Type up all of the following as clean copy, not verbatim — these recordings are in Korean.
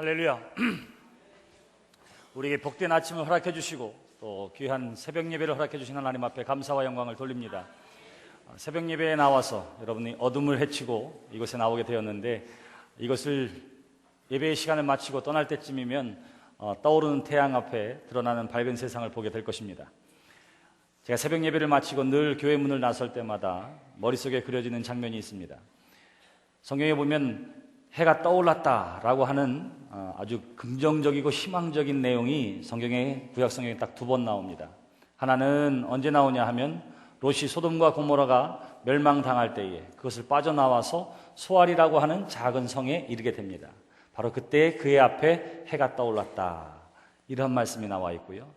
할렐루야. 우리에게 복된 아침을 허락해 주시고 또 귀한 새벽 예배를 허락해 주신 하나님 앞에 감사와 영광을 돌립니다. 새벽 예배에 나와서 여러분이 어둠을 헤치고 이곳에 나오게 되었는데, 이것을 예배의 시간을 마치고 떠날 때쯤이면 떠오르는 태양 앞에 드러나는 밝은 세상을 보게 될 것입니다. 제가 새벽 예배를 마치고 늘 교회 문을 나설 때마다 머릿속에 그려지는 장면이 있습니다. 성경에 보면 해가 떠올랐다라고 하는 아주 긍정적이고 희망적인 내용이 구약 성경에 딱 2번 나옵니다. 하나는 언제 나오냐 하면 롯이 소돔과 고모라가 멸망당할 때에 그것을 빠져나와서 소알이라고 하는 작은 성에 이르게 됩니다. 바로 그때 그의 앞에 해가 떠올랐다, 이런 말씀이 나와 있고요.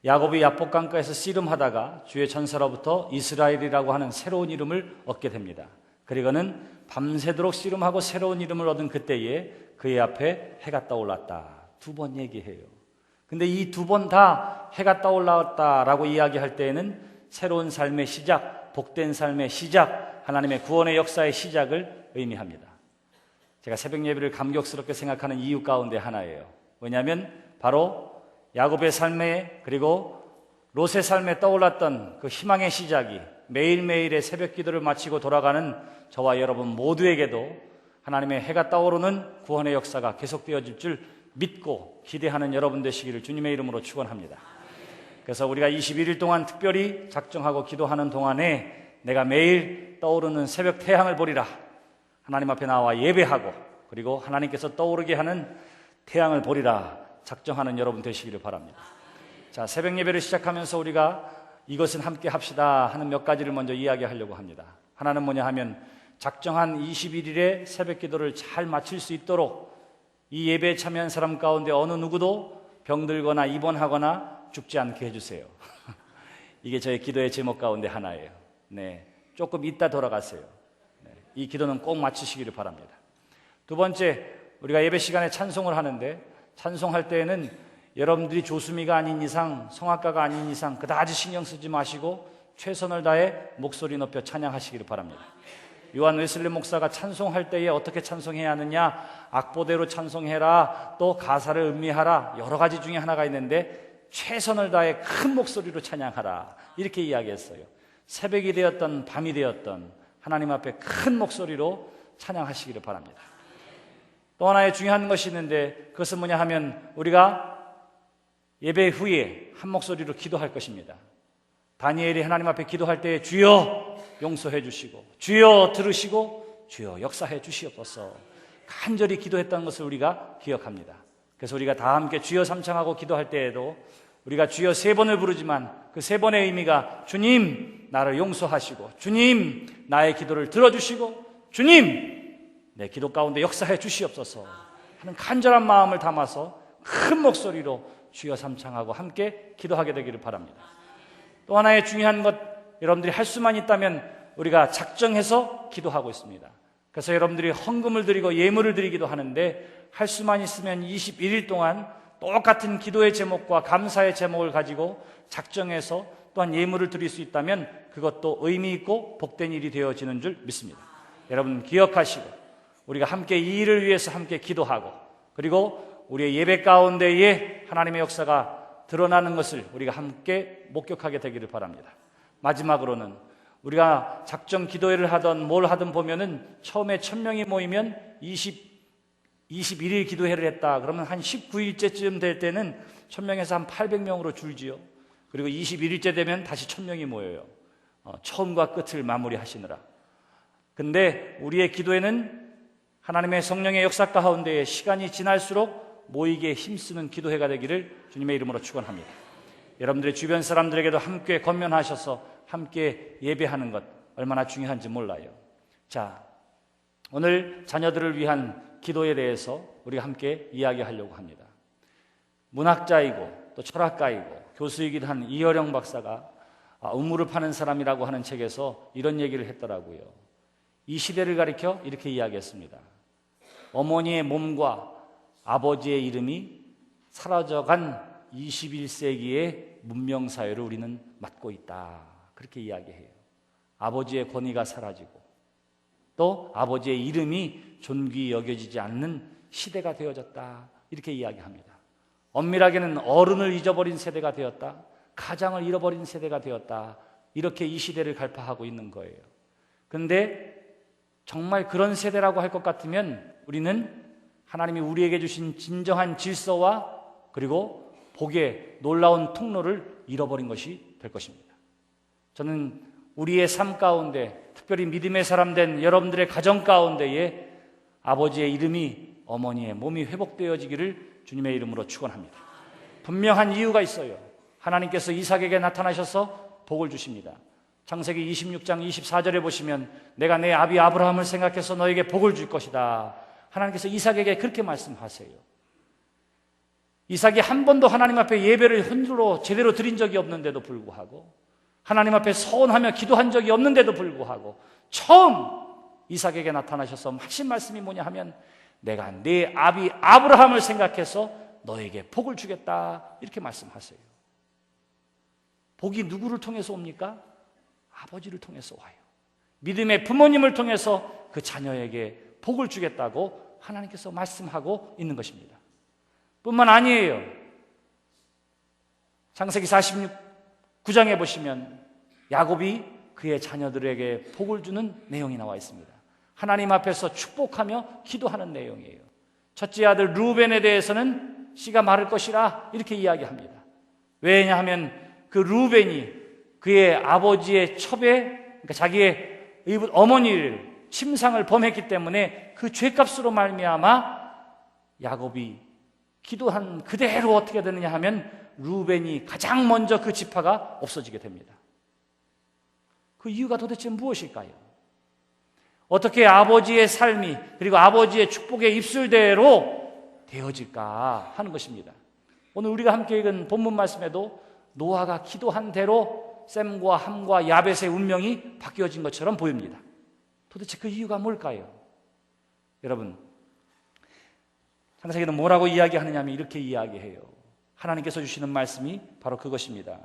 야곱이 야복강가에서 씨름하다가 주의 천사로부터 이스라엘이라고 하는 새로운 이름을 얻게 됩니다. 그리고는 밤새도록 씨름하고 새로운 이름을 얻은 그때에 그의 앞에 해가 떠올랐다, 2번 얘기해요. 근데 이 2번 다 해가 떠올랐다라고 이야기할 때에는 새로운 삶의 시작, 복된 삶의 시작, 하나님의 구원의 역사의 시작을 의미합니다. 제가 새벽 예배를 감격스럽게 생각하는 이유 가운데 하나예요. 왜냐하면 바로 야곱의 삶에 그리고 롯의 삶에 떠올랐던 그 희망의 시작이 매일매일의 새벽 기도를 마치고 돌아가는 저와 여러분 모두에게도 하나님의 해가 떠오르는 구원의 역사가 계속되어질 줄 믿고 기대하는 여러분 되시기를 주님의 이름으로 축원합니다. 그래서 우리가 21일 동안 특별히 작정하고 기도하는 동안에 내가 매일 떠오르는 새벽 태양을 보리라, 하나님 앞에 나와 예배하고 그리고 하나님께서 떠오르게 하는 태양을 보리라 작정하는 여러분 되시기를 바랍니다. 자, 새벽 예배를 시작하면서 우리가 이것은 함께 합시다 하는 몇 가지를 먼저 이야기하려고 합니다. 하나는 뭐냐 하면 작정한 21일의 새벽 기도를 잘 마칠 수 있도록 이 예배에 참여한 사람 가운데 어느 누구도 병들거나 입원하거나 죽지 않게 해주세요. 이게 저의 기도의 제목 가운데 하나예요. 네, 조금 이따 돌아가세요. 네, 이 기도는 꼭 마치시기를 바랍니다. 2번째, 우리가 예배 시간에 찬송을 하는데 찬송할 때에는 여러분들이 조수미가 아닌 이상, 성악가가 아닌 이상 그다지 신경 쓰지 마시고 최선을 다해 목소리 높여 찬양하시기를 바랍니다. 요한 웨슬리 목사가 찬송할 때에 어떻게 찬송해야 하느냐, 악보대로 찬송해라, 또 가사를 음미하라, 여러 가지 중에 하나가 있는데 최선을 다해 큰 목소리로 찬양하라, 이렇게 이야기했어요. 새벽이 되었던 밤이 되었던 하나님 앞에 큰 목소리로 찬양하시기를 바랍니다. 또 하나의 중요한 것이 있는데 그것은 뭐냐 하면 우리가 예배 후에 한 목소리로 기도할 것입니다. 다니엘이 하나님 앞에 기도할 때 주여 용서해 주시고 주여 들으시고 주여 역사해 주시옵소서 간절히 기도했다는 것을 우리가 기억합니다. 그래서 우리가 다 함께 주여 삼창하고 기도할 때에도 우리가 주여 3번을 부르지만 그 3번의 의미가 주님 나를 용서하시고 주님 나의 기도를 들어주시고 주님 내 기도 가운데 역사해 주시옵소서 하는 간절한 마음을 담아서 큰 목소리로 주여 삼창하고 함께 기도하게 되기를 바랍니다. 또 하나의 중요한 것, 여러분들이 할 수만 있다면 우리가 작정해서 기도하고 있습니다. 그래서 여러분들이 헌금을 드리고 예물을 드리기도 하는데 할 수만 있으면 21일 동안 똑같은 기도의 제목과 감사의 제목을 가지고 작정해서 또한 예물을 드릴 수 있다면 그것도 의미 있고 복된 일이 되어지는 줄 믿습니다. 여러분 기억하시고 우리가 함께 이 일을 위해서 함께 기도하고 그리고 우리의 예배 가운데에 하나님의 역사가 드러나는 것을 우리가 함께 목격하게 되기를 바랍니다. 마지막으로는 우리가 작정 기도회를 하든 뭘 하든 보면은 처음에 1000명이 모이면 21일 기도회를 했다 그러면 한 19일째쯤 될 때는 1000명에서 한 800명으로 줄지요. 그리고 21일째 되면 다시 1000명이 모여요. 처음과 끝을 마무리하시느라. 근데 우리의 기도회는 하나님의 성령의 역사 가운데에 시간이 지날수록 모이기에 힘쓰는 기도회가 되기를 주님의 이름으로 축원합니다. 여러분들의 주변 사람들에게도 함께 권면하셔서 함께 예배하는 것 얼마나 중요한지 몰라요. 자, 오늘 자녀들을 위한 기도에 대해서 우리가 함께 이야기하려고 합니다. 문학자이고 또 철학가이고 교수이기도 한 이어령 박사가 우물을 파는 사람이라고 하는 책에서 이런 얘기를 했더라고요. 이 시대를 가리켜 이렇게 이야기했습니다. 어머니의 몸과 아버지의 이름이 사라져간 21세기의 문명사회를 우리는 맞고 있다, 그렇게 이야기해요. 아버지의 권위가 사라지고 또 아버지의 이름이 존귀 여겨지지 않는 시대가 되어졌다, 이렇게 이야기합니다. 엄밀하게는 어른을 잊어버린 세대가 되었다. 가장을 잃어버린 세대가 되었다. 이렇게 이 시대를 갈파하고 있는 거예요. 그런데 정말 그런 세대라고 할 것 같으면 우리는 하나님이 우리에게 주신 진정한 질서와 그리고 복의 놀라운 통로를 잃어버린 것이 될 것입니다. 저는 우리의 삶 가운데, 특별히 믿음의 사람 된 여러분들의 가정 가운데에 아버지의 이름이, 어머니의 몸이 회복되어지기를 주님의 이름으로 축원합니다. 분명한 이유가 있어요. 하나님께서 이삭에게 나타나셔서 복을 주십니다. 창세기 26장 24절에 보시면 내가 내 아비 아브라함을 생각해서 너에게 복을 줄 것이다. 하나님께서 이삭에게 그렇게 말씀하세요. 이삭이 한 번도 하나님 앞에 예배를 헌주로 제대로 드린 적이 없는데도 불구하고, 하나님 앞에 서원하며 기도한 적이 없는데도 불구하고 처음 이삭에게 나타나셔서 하신 말씀이 뭐냐 하면 내가 내 아비 아브라함을 생각해서 너에게 복을 주겠다, 이렇게 말씀하세요. 복이 누구를 통해서 옵니까? 아버지를 통해서 와요. 믿음의 부모님을 통해서 그 자녀에게 복을 주겠다고 하나님께서 말씀하고 있는 것입니다. 뿐만 아니에요. 창세기 49장에 보시면 야곱이 그의 자녀들에게 복을 주는 내용이 나와 있습니다. 하나님 앞에서 축복하며 기도하는 내용이에요. 첫째 아들 루벤에 대해서는 씨가 마를 것이라 이렇게 이야기합니다. 왜냐하면 그 루벤이 그의 아버지의 첩에, 그러니까 자기의 어머니를 침상을 범했기 때문에 그 죄값으로 말미암아 야곱이 기도한 그대로 어떻게 되느냐 하면 루벤이 가장 먼저 그 지파가 없어지게 됩니다. 그 이유가 도대체 무엇일까요? 어떻게 아버지의 삶이 그리고 아버지의 축복의 입술대로 되어질까 하는 것입니다. 오늘 우리가 함께 읽은 본문 말씀에도 노아가 기도한 대로 셈과 함과 야벳의 운명이 바뀌어진 것처럼 보입니다. 도대체 그 이유가 뭘까요? 여러분, 창세기는 뭐라고 이야기하느냐 하면 이렇게 이야기해요. 하나님께서 주시는 말씀이 바로 그것입니다.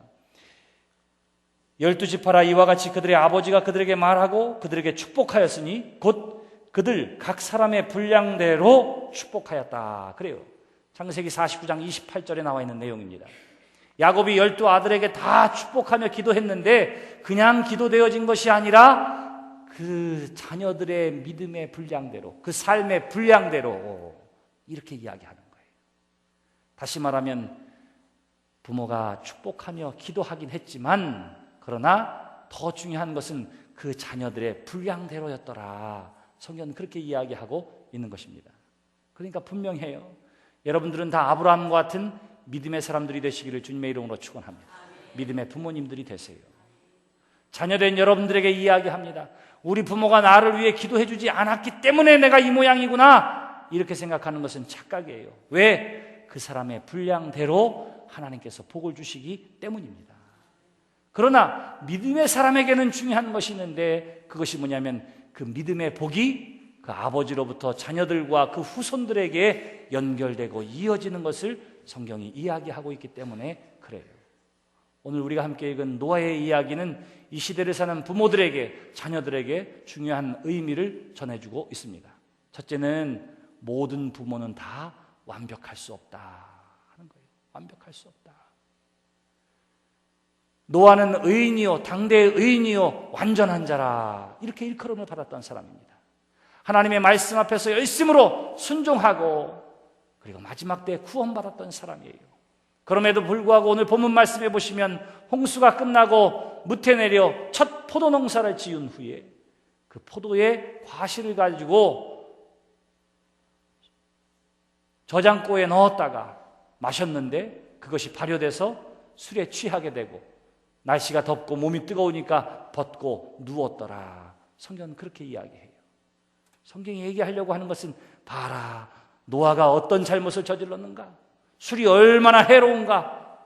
12지파라 이와 같이 그들의 아버지가 그들에게 말하고 그들에게 축복하였으니 곧 그들 각 사람의 분량대로 축복하였다. 그래요. 창세기 49장 28절에 나와 있는 내용입니다. 야곱이 12아들에게 다 축복하며 기도했는데 그냥 기도되어진 것이 아니라 그 자녀들의 믿음의 분량대로, 그 삶의 분량대로 이렇게 이야기하는 거예요. 다시 말하면 부모가 축복하며 기도하긴 했지만 그러나 더 중요한 것은 그 자녀들의 분량대로였더라. 성경은 그렇게 이야기하고 있는 것입니다. 그러니까 분명해요. 여러분들은 다 아브라함과 같은 믿음의 사람들이 되시기를 주님의 이름으로 축원합니다. 믿음의 부모님들이 되세요. 자녀된 여러분들에게 이야기합니다. 우리 부모가 나를 위해 기도해 주지 않았기 때문에 내가 이 모양이구나, 이렇게 생각하는 것은 착각이에요. 왜? 그 사람의 분량대로 하나님께서 복을 주시기 때문입니다. 그러나 믿음의 사람에게는 중요한 것이 있는데 그것이 뭐냐면 그 믿음의 복이 그 아버지로부터 자녀들과 그 후손들에게 연결되고 이어지는 것을 성경이 이야기하고 있기 때문에 그래요. 오늘 우리가 함께 읽은 노아의 이야기는 이 시대를 사는 부모들에게, 자녀들에게 중요한 의미를 전해주고 있습니다. 첫째는 모든 부모는 다 완벽할 수 없다 하는 거예요. 완벽할 수 없다. 노아는 의인이요 당대의 의인이요 완전한 자라, 이렇게 일컬음을 받았던 사람입니다. 하나님의 말씀 앞에서 열심으로 순종하고 그리고 마지막 때에 구원받았던 사람이에요. 그럼에도 불구하고 오늘 본문 말씀에 보시면 홍수가 끝나고 무태 내려 첫 포도 농사를 지은 후에 그 포도의 과실을 가지고 저장고에 넣었다가 마셨는데 그것이 발효돼서 술에 취하게 되고 날씨가 덥고 몸이 뜨거우니까 벗고 누웠더라. 성경은 그렇게 이야기해요. 성경이 얘기하려고 하는 것은 봐라, 노아가 어떤 잘못을 저질렀는가, 술이 얼마나 해로운가.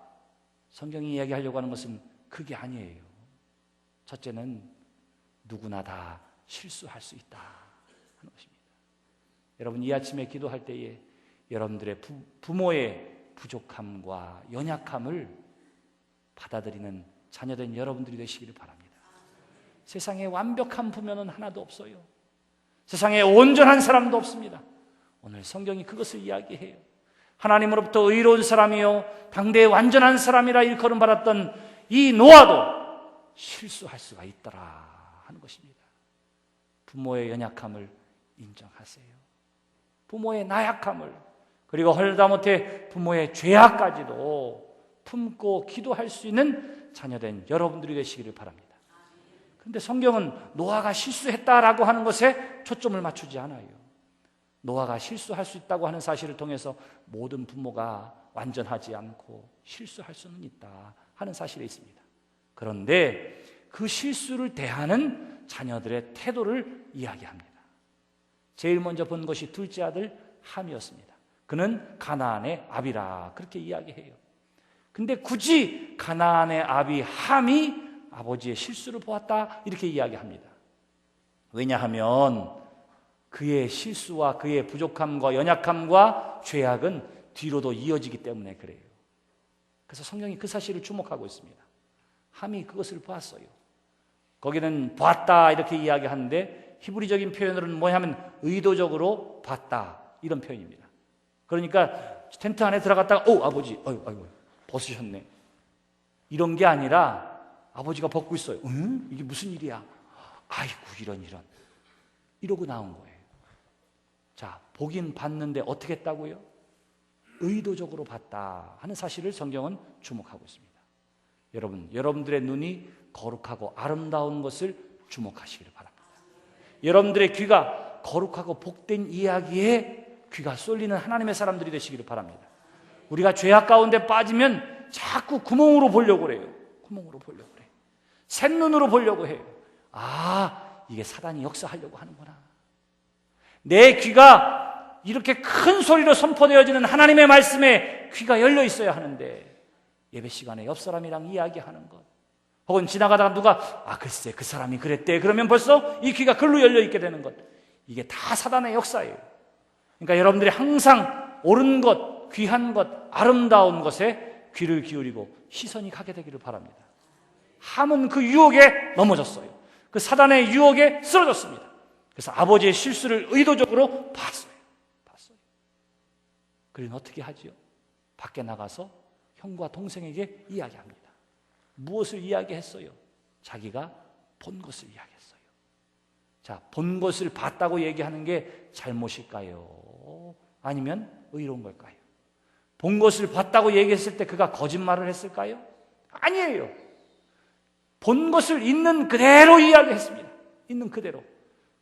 성경이 이야기하려고 하는 것은 그게 아니에요. 첫째는 누구나 다 실수할 수 있다 하는 것입니다. 여러분, 이 아침에 기도할 때에 여러분들의 부모의 부족함과 연약함을 받아들이는 자녀된 여러분들이 되시기를 바랍니다. 세상에 완벽한 부모는 하나도 없어요. 세상에 온전한 사람도 없습니다. 오늘 성경이 그것을 이야기해요. 하나님으로부터 의로운 사람이요 당대의 완전한 사람이라 일컬음받았던 이 노아도 실수할 수가 있더라 하는 것입니다. 부모의 연약함을 인정하세요. 부모의 나약함을, 그리고 헐다못해 부모의 죄악까지도 품고 기도할 수 있는 자녀된 여러분들이 되시기를 바랍니다. 그런데 성경은 노아가 실수했다라고 하는 것에 초점을 맞추지 않아요. 노아가 실수할 수 있다고 하는 사실을 통해서 모든 부모가 완전하지 않고 실수할 수는 있다 하는 사실이 있습니다. 그런데 그 실수를 대하는 자녀들의 태도를 이야기합니다. 제일 먼저 본 것이 둘째 아들 함이었습니다. 그는 가나안의 아비라 그렇게 이야기해요. 근데 굳이 가나안의 아비 함이 아버지의 실수를 보았다 이렇게 이야기합니다. 왜냐하면 그의 실수와 그의 부족함과 연약함과 죄악은 뒤로도 이어지기 때문에 그래요. 그래서 성경이 그 사실을 주목하고 있습니다. 함이 그것을 보았어요. 거기는 봤다 이렇게 이야기하는데 히브리적인 표현으로는 뭐냐면 의도적으로 봤다 이런 표현입니다. 그러니까 텐트 안에 들어갔다가 아버지 아이고 벗으셨네 이런 게 아니라 아버지가 벗고 있어요. 이게 무슨 일이야? 아이고 이런 이러고 나온 거예요. 자, 보긴 봤는데 어떻게 했다고요? 의도적으로 봤다 하는 사실을 성경은 주목하고 있습니다. 여러분들의 눈이 거룩하고 아름다운 것을 주목하시기를 바랍니다. 여러분들의 귀가 거룩하고 복된 이야기에 귀가 쏠리는 하나님의 사람들이 되시기를 바랍니다. 우리가 죄악 가운데 빠지면 자꾸 구멍으로 보려고 그래요. 구멍으로 보려고 그래요. 샛눈으로 보려고 해요. 이게 사단이 역사하려고 하는구나. 내 귀가 이렇게 큰 소리로 선포되어지는 하나님의 말씀에 귀가 열려 있어야 하는데 예배 시간에 옆 사람이랑 이야기하는 것, 혹은 지나가다가 누가 글쎄 그 사람이 그랬대 그러면 벌써 이 귀가 글로 열려 있게 되는 것, 이게 다 사단의 역사예요. 그러니까 여러분들이 항상 옳은 것, 귀한 것, 아름다운 것에 귀를 기울이고 시선이 가게 되기를 바랍니다. 함은 그 유혹에 넘어졌어요. 그 사단의 유혹에 쓰러졌습니다. 그래서 아버지의 실수를 의도적으로 봤어요. 그리고 어떻게 하지요? 밖에 나가서 형과 동생에게 이야기합니다. 무엇을 이야기했어요? 자기가 본 것을 이야기했어요. 자, 본 것을 봤다고 얘기하는 게 잘못일까요? 아니면 의로운 걸까요? 본 것을 봤다고 얘기했을 때 그가 거짓말을 했을까요? 아니에요. 본 것을 있는 그대로 이야기했습니다. 있는 그대로.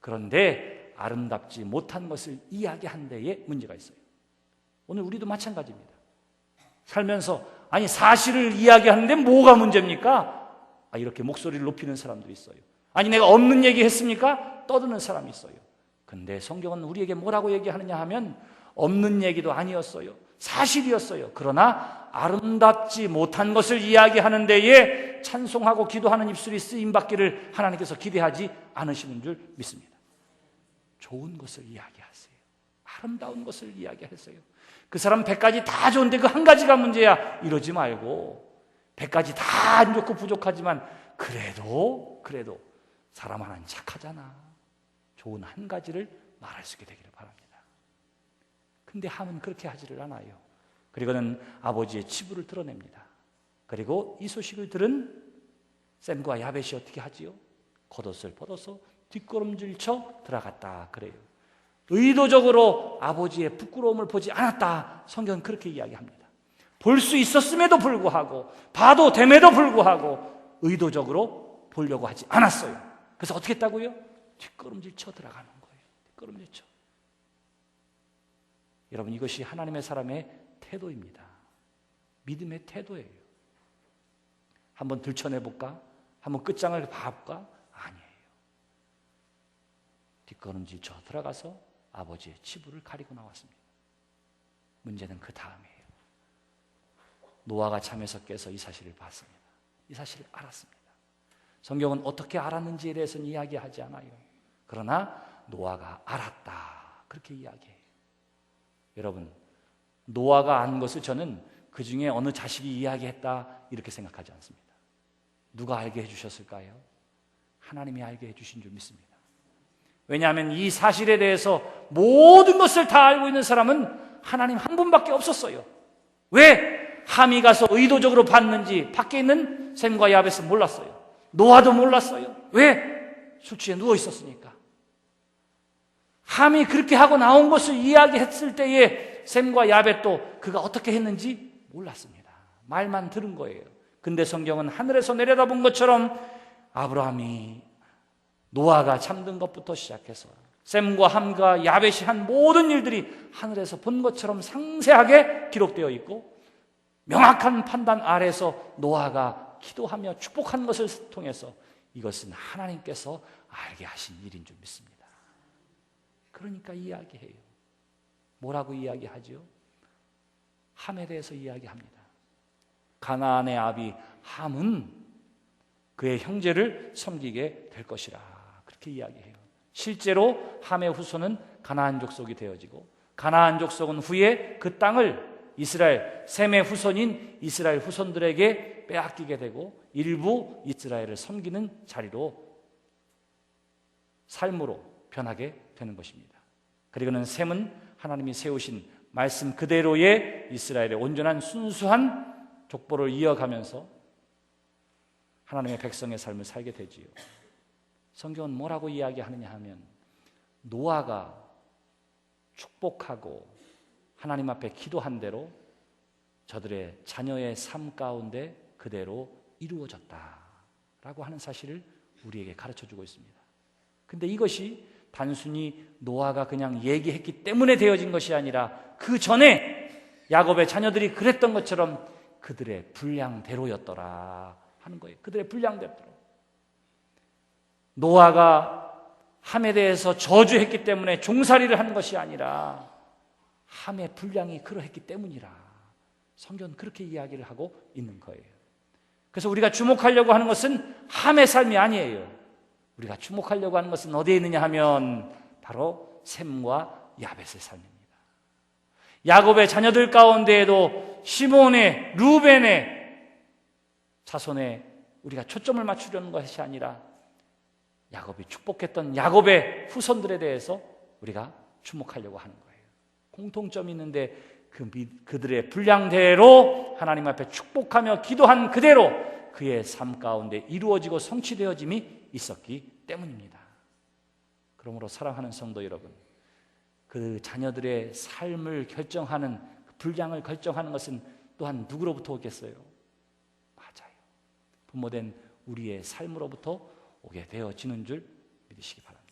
그런데 아름답지 못한 것을 이야기한 데에 문제가 있어요. 오늘 우리도 마찬가지입니다. 살면서 사실을 이야기하는데 뭐가 문제입니까? 이렇게 목소리를 높이는 사람도 있어요. 내가 없는 얘기 했습니까? 떠드는 사람이 있어요. 근데 성경은 우리에게 뭐라고 얘기하느냐 하면 없는 얘기도 아니었어요. 사실이었어요. 그러나 아름답지 못한 것을 이야기하는 데에 찬송하고 기도하는 입술이 쓰임받기를 하나님께서 기대하지 않으시는 줄 믿습니다. 좋은 것을 이야기하세요. 아름다운 것을 이야기하세요. 그 사람 100가지 다 좋은데 그 한 가지가 문제야 이러지 말고, 100가지 다 안 좋고 부족하지만 그래도 사람 하나는 착하잖아. 좋은 한 가지를 말할 수 있게 되기를 바랍니다. 근데 함은 그렇게 하지를 않아요. 그리고는 아버지의 치부를 드러냅니다. 그리고 이 소식을 들은 샘과 야벳이 어떻게 하지요? 겉옷을 벗어서 뒷걸음질쳐 들어갔다 그래요. 의도적으로 아버지의 부끄러움을 보지 않았다. 성경은 그렇게 이야기합니다. 볼 수 있었음에도 불구하고, 봐도 됨에도 불구하고 의도적으로 보려고 하지 않았어요. 그래서 어떻게 했다고요? 뒷걸음질쳐 들어가는 거예요. 뒷걸음질쳐. 여러분, 이것이 하나님의 사람의 태도입니다. 믿음의 태도예요. 한번 들춰내볼까? 한번 끝장을 봐볼까? 아니에요. 뒷걸음질쳐 들어가서 아버지의 치부를 가리고 나왔습니다. 문제는 그 다음이에요. 노아가 잠에서 깨서 이 사실을 봤습니다. 이 사실을 알았습니다. 성경은 어떻게 알았는지에 대해서는 이야기하지 않아요. 그러나 노아가 알았다 그렇게 이야기해요. 여러분, 노아가 안 것을 저는 그 중에 어느 자식이 이야기했다 이렇게 생각하지 않습니다. 누가 알게 해주셨을까요? 하나님이 알게 해주신 줄 믿습니다. 왜냐하면 이 사실에 대해서 모든 것을 다 알고 있는 사람은 하나님 한 분밖에 없었어요. 왜 함이 가서 의도적으로 봤는지 밖에 있는 셈과 야벳은 몰랐어요. 노아도 몰랐어요. 왜? 술 취해 누워 있었으니까. 함이 그렇게 하고 나온 것을 이야기했을 때에 셈과 야벳도 그가 어떻게 했는지 몰랐습니다. 말만 들은 거예요. 근데 성경은 하늘에서 내려다본 것처럼 아브라함이 노아가 잠든 것부터 시작해서 셈과 함과 야벳이 한 모든 일들이 하늘에서 본 것처럼 상세하게 기록되어 있고, 명확한 판단 아래서 노아가 기도하며 축복한 것을 통해서 이것은 하나님께서 알게 하신 일인 줄 믿습니다. 그러니까 이야기해요. 뭐라고 이야기하지요? 함에 대해서 이야기합니다. 가나안의 아비 함은 그의 형제를 섬기게 될 것이라, 그렇게 이야기해요. 실제로 함의 후손은 가나안 족속이 되어지고, 가나안 족속은 후에 그 땅을 이스라엘, 셈의 후손인 이스라엘 후손들에게 빼앗기게 되고, 일부 이스라엘을 섬기는 자리로, 삶으로 변하게 되는 것입니다. 그리고는 셈은 하나님이 세우신 말씀 그대로의 이스라엘의 온전한 순수한 족보를 이어가면서 하나님의 백성의 삶을 살게 되지요. 성경은 뭐라고 이야기하느냐 하면, 노아가 축복하고 하나님 앞에 기도한 대로 저들의 자녀의 삶 가운데 그대로 이루어졌다라고 하는 사실을 우리에게 가르쳐주고 있습니다. 근데 이것이 단순히 노아가 그냥 얘기했기 때문에 되어진 것이 아니라 그 전에 야곱의 자녀들이 그랬던 것처럼 그들의 분량대로였더라 하는 거예요. 그들의 분량대로. 노아가 함에 대해서 저주했기 때문에 종살이를 한 것이 아니라 함의 분량이 그러했기 때문이라, 성경은 그렇게 이야기를 하고 있는 거예요. 그래서 우리가 주목하려고 하는 것은 함의 삶이 아니에요. 우리가 주목하려고 하는 것은 어디에 있느냐 하면 바로 셈과 야벳의 삶입니다. 야곱의 자녀들 가운데에도 시몬의, 루벤의 자손에 우리가 초점을 맞추려는 것이 아니라 야곱이 축복했던 야곱의 후손들에 대해서 우리가 주목하려고 하는 거예요. 공통점이 있는데 그들의 분량대로 하나님 앞에 축복하며 기도한 그대로 그의 삶 가운데 이루어지고 성취되어짐이 있었기 때문입니다. 그러므로 사랑하는 성도 여러분, 그 자녀들의 삶을 결정하는, 분량을 결정하는 것은 또한 누구로부터 오겠어요? 맞아요. 부모된 우리의 삶으로부터 오게 되어지는 줄 믿으시기 바랍니다.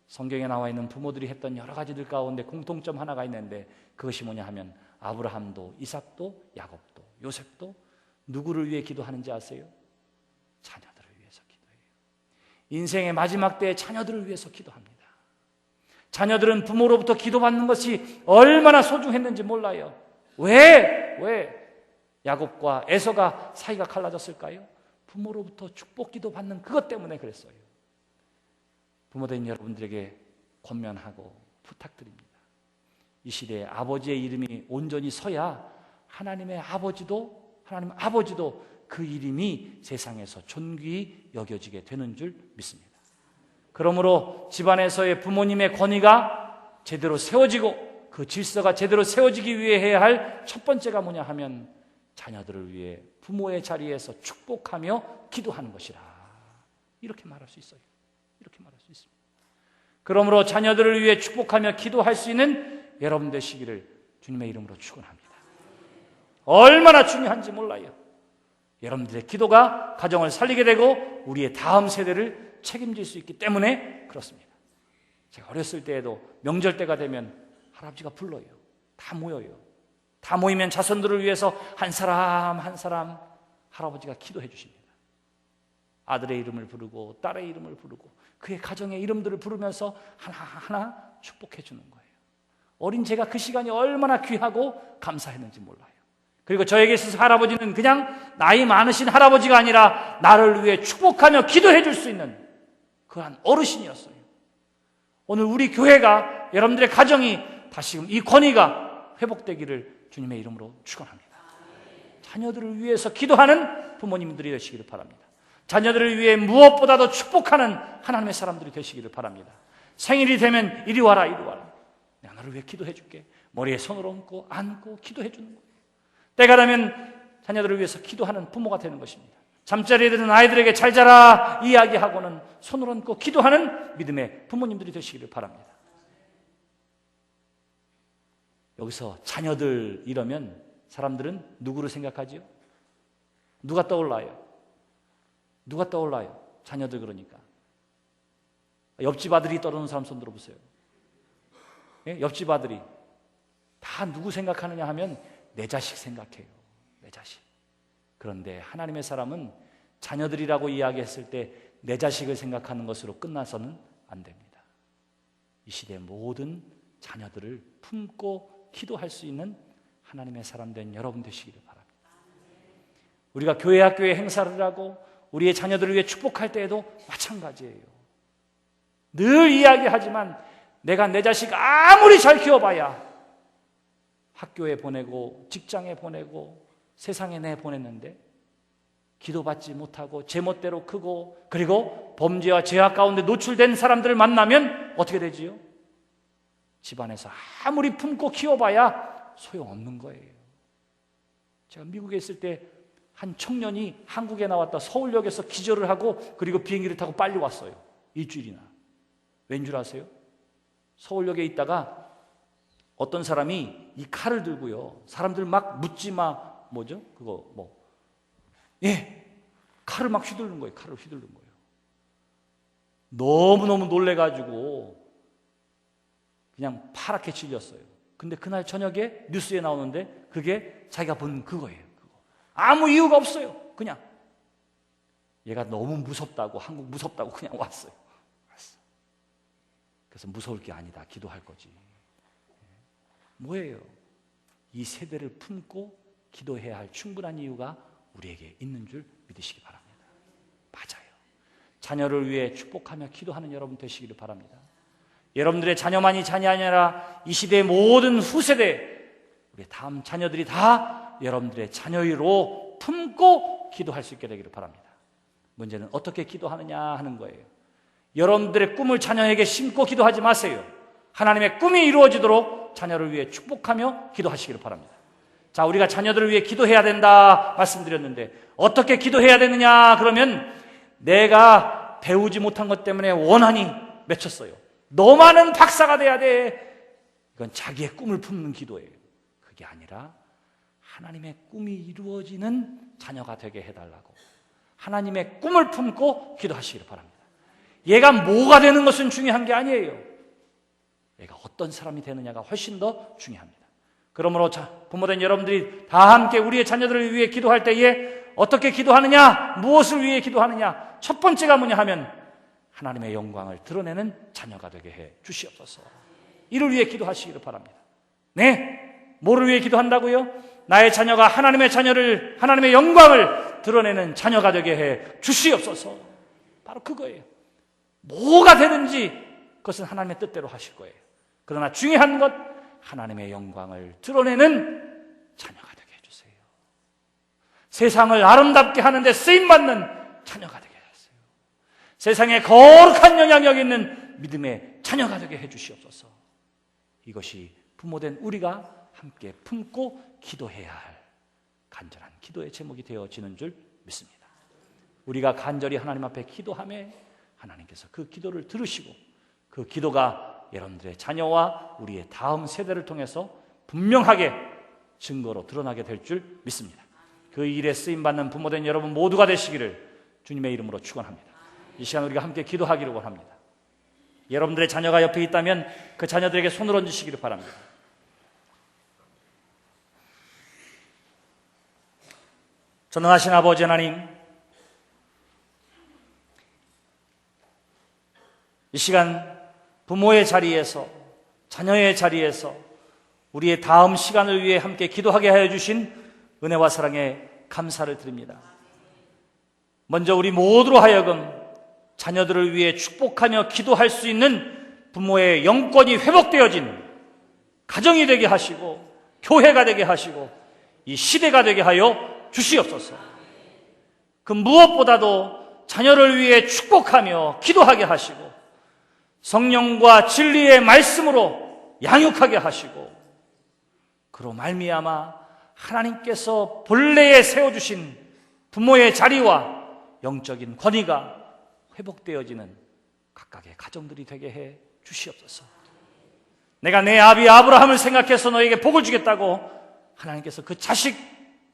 성경에 나와 있는 부모들이 했던 여러 가지들 가운데 공통점 하나가 있는데, 그것이 뭐냐 하면 아브라함도 이삭도 야곱도 요셉도 누구를 위해 기도하는지 아세요? 자녀들을 위해서 기도해요. 인생의 마지막 때에 자녀들을 위해서 기도합니다. 자녀들은 부모로부터 기도받는 것이 얼마나 소중했는지 몰라요. 왜 야곱과 에서가 사이가 갈라졌을까요? 부모로부터 축복 기도 받는 그것 때문에 그랬어요. 부모된 여러분들에게 권면하고 부탁드립니다. 이 시대에 아버지의 이름이 온전히 서야 하나님 아버지도 그 이름이 세상에서 존귀히 여겨지게 되는 줄 믿습니다. 그러므로 집안에서의 부모님의 권위가 제대로 세워지고 그 질서가 제대로 세워지기 위해 해야 할 첫 번째가 뭐냐 하면 자녀들을 위해 부모의 자리에서 축복하며 기도하는 것이라, 이렇게 말할 수 있어요. 이렇게 말할 수 있습니다. 그러므로 자녀들을 위해 축복하며 기도할 수 있는 여러분 되시기를 주님의 이름으로 축원합니다. 얼마나 중요한지 몰라요. 여러분들의 기도가 가정을 살리게 되고 우리의 다음 세대를 책임질 수 있기 때문에 그렇습니다. 제가 어렸을 때에도 명절 때가 되면 할아버지가 불러요. 다 모여요. 다 모이면 자손들을 위해서 한 사람 한 사람 할아버지가 기도해 주십니다. 아들의 이름을 부르고 딸의 이름을 부르고 그의 가정의 이름들을 부르면서 하나하나 축복해 주는 거예요. 어린 제가 그 시간이 얼마나 귀하고 감사했는지 몰라요. 그리고 저에게 있어서 할아버지는 그냥 나이 많으신 할아버지가 아니라 나를 위해 축복하며 기도해 줄 수 있는 그러한 어르신이었어요. 오늘 우리 교회가, 여러분들의 가정이 다시금 이 권위가 회복되기를 주님의 이름으로 축원합니다. 자녀들을 위해서 기도하는 부모님들이 되시기를 바랍니다. 자녀들을 위해 무엇보다도 축복하는 하나님의 사람들이 되시기를 바랍니다. 생일이 되면 이리 와라, 이리 와라. 내가 너를 위해 기도해 줄게. 머리에 손을 얹고 안고 기도해 주는 거예요. 때가 되면 자녀들을 위해서 기도하는 부모가 되는 것입니다. 잠자리에 드는 아이들에게 잘 자라 이야기하고는 손을 얹고 기도하는 믿음의 부모님들이 되시기를 바랍니다. 여기서 자녀들 이러면 사람들은 누구를 생각하지요? 누가 떠올라요? 누가 떠올라요? 자녀들 그러니까. 옆집 아들이 떠오르는 사람 손 들어보세요. 예? 옆집 아들이. 다 누구 생각하느냐 하면 내 자식 생각해요. 내 자식. 그런데 하나님의 사람은 자녀들이라고 이야기했을 때 내 자식을 생각하는 것으로 끝나서는 안 됩니다. 이 시대의 모든 자녀들을 품고 기도할 수 있는 하나님의 사람 된 여러분 되시기를 바랍니다. 우리가 교회 학교에 행사를 하고 우리의 자녀들을 위해 축복할 때에도 마찬가지예요. 늘 이야기하지만 내가 내 자식 아무리 잘 키워봐야 학교에 보내고 직장에 보내고 세상에 내보냈는데 기도받지 못하고 제멋대로 크고 그리고 범죄와 죄악 가운데 노출된 사람들을 만나면 어떻게 되지요? 집안에서 아무리 품고 키워봐야 소용없는 거예요. 제가 미국에 있을 때 한 청년이 한국에 나왔다 서울역에서 기절을 하고 그리고 비행기를 타고 빨리 왔어요. 일주일이나. 왠 줄 아세요? 서울역에 있다가 어떤 사람이 이 칼을 들고요. 사람들 막 묻지 마. 뭐죠? 그거 뭐. 예. 칼을 막 휘두르는 거예요. 칼을 휘두르는 거예요. 너무너무 놀래가지고 그냥 파랗게 질렸어요. 근데 그날 저녁에 뉴스에 나오는데 그게 자기가 본 그거예요. 그거. 아무 이유가 없어요. 그냥. 얘가 너무 무섭다고, 한국 무섭다고 그냥 왔어요. 그래서 무서울 게 아니다. 기도할 거지. 뭐예요? 이 세대를 품고 기도해야 할 충분한 이유가 우리에게 있는 줄 믿으시기 바랍니다. 맞아요. 자녀를 위해 축복하며 기도하는 여러분 되시기를 바랍니다. 여러분들의 자녀만이 자녀 아니라 이 시대의 모든 후세대, 우리 다음 자녀들이 다 여러분들의 자녀로 품고 기도할 수 있게 되기를 바랍니다. 문제는 어떻게 기도하느냐 하는 거예요. 여러분들의 꿈을 자녀에게 심고 기도하지 마세요. 하나님의 꿈이 이루어지도록 자녀를 위해 축복하며 기도하시기를 바랍니다. 자, 우리가 자녀들을 위해 기도해야 된다 말씀드렸는데 어떻게 기도해야 되느냐 그러면 내가 배우지 못한 것 때문에 원한이 맺혔어요. 너만은 박사가 돼야 돼. 이건 자기의 꿈을 품는 기도예요. 그게 아니라 하나님의 꿈이 이루어지는 자녀가 되게 해달라고 하나님의 꿈을 품고 기도하시기를 바랍니다. 얘가 뭐가 되는 것은 중요한 게 아니에요. 얘가 어떤 사람이 되느냐가 훨씬 더 중요합니다. 그러므로 부모된 여러분들이 다 함께 우리의 자녀들을 위해 기도할 때에 어떻게 기도하느냐, 무엇을 위해 기도하느냐, 첫 번째가 뭐냐 하면 하나님의 영광을 드러내는 자녀가 되게 해 주시옵소서. 이를 위해 기도하시기를 바랍니다. 네, 뭐를 위해 기도한다고요? 나의 자녀가 하나님의 영광을 드러내는 자녀가 되게 해 주시옵소서. 바로 그거예요. 뭐가 되든지 그것은 하나님의 뜻대로 하실 거예요. 그러나 중요한 것, 하나님의 영광을 드러내는 자녀가 되게 해주세요. 세상을 아름답게 하는데 쓰임받는 자녀가 되게 해주세요. 세상에 거룩한 영향력 있는 믿음의 자녀가 되게 해주시옵소서. 이것이 부모된 우리가 함께 품고 기도해야 할 간절한 기도의 제목이 되어지는 줄 믿습니다. 우리가 간절히 하나님 앞에 기도하며 하나님께서 그 기도를 들으시고 그 기도가 여러분들의 자녀와 우리의 다음 세대를 통해서 분명하게 증거로 드러나게 될 줄 믿습니다. 그 일에 쓰임받는 부모된 여러분 모두가 되시기를 주님의 이름으로 축원합니다. 이 시간 우리가 함께 기도하기를 원합니다. 여러분들의 자녀가 옆에 있다면 그 자녀들에게 손을 얹으시기를 바랍니다. 전능하신 아버지 하나님, 이 시간 부모의 자리에서, 자녀의 자리에서 우리의 다음 시간을 위해 함께 기도하게 하여 주신 은혜와 사랑에 감사를 드립니다. 먼저 우리 모두로 하여금 자녀들을 위해 축복하며 기도할 수 있는 부모의 영권이 회복되어진 가정이 되게 하시고 교회가 되게 하시고 이 시대가 되게 하여 주시옵소서. 그 무엇보다도 자녀를 위해 축복하며 기도하게 하시고 성령과 진리의 말씀으로 양육하게 하시고 그로 말미암아 하나님께서 본래에 세워주신 부모의 자리와 영적인 권위가 회복되어지는 각각의 가정들이 되게 해 주시옵소서. 내가 내 아비 아브라함을 생각해서 너에게 복을 주겠다고 하나님께서 그 자식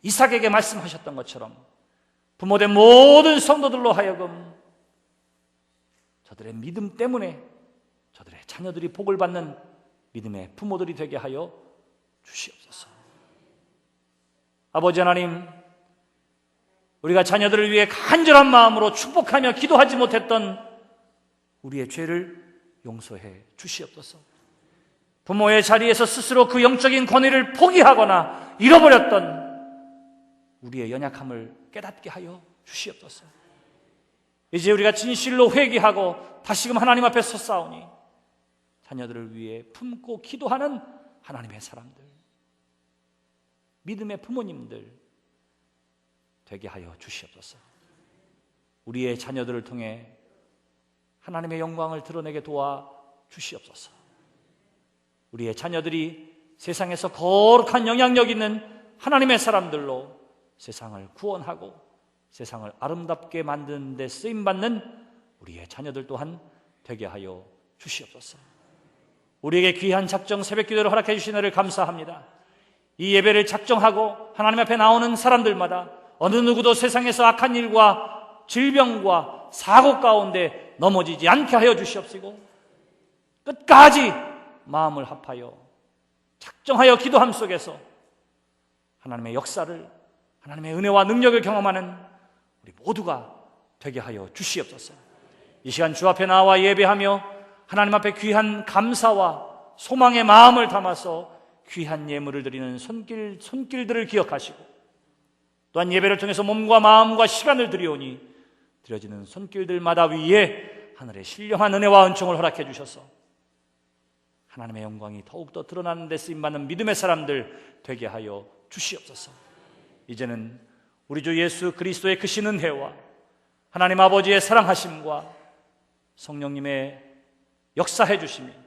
이삭에게 말씀하셨던 것처럼 부모된 모든 성도들로 하여금 저들의 믿음 때문에 저들의 자녀들이 복을 받는 믿음의 부모들이 되게 하여 주시옵소서. 아버지 하나님, 우리가 자녀들을 위해 간절한 마음으로 축복하며 기도하지 못했던 우리의 죄를 용서해 주시옵소서. 부모의 자리에서 스스로 그 영적인 권위를 포기하거나 잃어버렸던 우리의 연약함을 깨닫게 하여 주시옵소서. 이제 우리가 진실로 회개하고 다시금 하나님 앞에 섰사오니 자녀들을 위해 품고 기도하는 하나님의 사람들, 믿음의 부모님들 되게 하여 주시옵소서. 우리의 자녀들을 통해 하나님의 영광을 드러내게 도와 주시옵소서. 우리의 자녀들이 세상에서 거룩한 영향력 있는 하나님의 사람들로 세상을 구원하고 세상을 아름답게 만드는 데 쓰임받는 우리의 자녀들 또한 되게 하여 주시옵소서. 우리에게 귀한 작정 새벽기도를 허락해 주신 은혜를 감사합니다. 이 예배를 작정하고 하나님 앞에 나오는 사람들마다 어느 누구도 세상에서 악한 일과 질병과 사고 가운데 넘어지지 않게 하여 주시옵시고 끝까지 마음을 합하여 작정하여 기도함 속에서 하나님의 역사를, 하나님의 은혜와 능력을 경험하는 우리 모두가 되게 하여 주시옵소서. 이 시간 주 앞에 나와 예배하며 하나님 앞에 귀한 감사와 소망의 마음을 담아서 귀한 예물을 드리는 손길들을 기억하시고 또한 예배를 통해서 몸과 마음과 시간을 드리오니 드려지는 손길들마다 위에 하늘의 신령한 은혜와 은총을 허락해 주셔서 하나님의 영광이 더욱더 드러나는 데 쓰임받는 믿음의 사람들 되게 하여 주시옵소서. 이제는 우리 주 예수 그리스도의 크신 은혜와 하나님 아버지의 사랑하심과 성령님의 역사해 주시며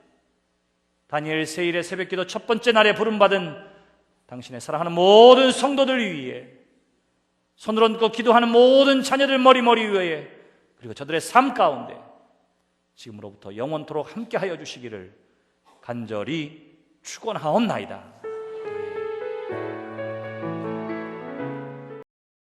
다니엘 세일의 새벽기도 첫 번째 날에 부름받은 당신의 사랑하는 모든 성도들 위해 손을 얹고 기도하는 모든 자녀들 머리 위에 그리고 저들의 삶 가운데 지금으로부터 영원토록 함께하여 주시기를 간절히 축원하옵나이다.